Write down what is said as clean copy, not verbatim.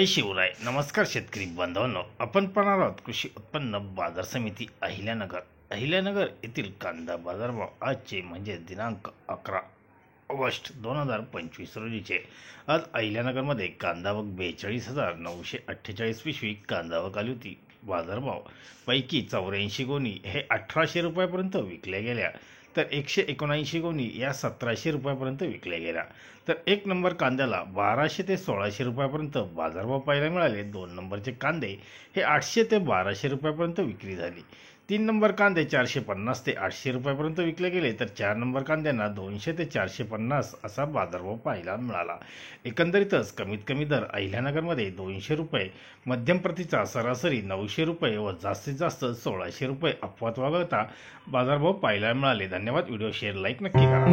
शिवराय. नमस्कार शेतकरी बांधवांनो, आपण पाहणार आहोत कृषी उत्पन्न बाजार समिती अहिल्यानगर येथील कांदा बाजारभाव आजचे म्हणजे दिनांक 11 ऑगस्ट 2025 रोजीचे. आज अहिल्यानगरमध्ये कांदावक 42,948 पिशवी कांदावक आली होती. बाजारभाव पैकी 84 गोणी हे 1800 रुपयापर्यंत विकल्या गेल्या, तर 179 गोणी या 1700 रुपयापर्यंत विकल्या गेल्या. तर 1 नंबर कांद्याला 1200 ते 1600 रुपयापर्यंत बाजारभाव पाहायला मिळाले. 2 नंबरचे कांदे हे 800 ते 1200 रुपयापर्यंत विक्री झाली. 3 नंबर कांदे 450 ते 800 रुपयापर्यंत विकले गेले, तर 4 नंबर कांद्यांना 200 ते 450 असा बाजारभाव पाहायला मिळाला. एकंदरीतच कमीत कमी दर अहिल्यानगरमध्ये 200 रुपये, मध्यम प्रतीचा सरासरी 900 रुपये व जास्तीत जास्त 1600 रुपये अपवाद वगळता बाजारभाव पाहायला मिळाले. धन्यवाद. व्हिडिओ शेअर लाईक नक्की करा.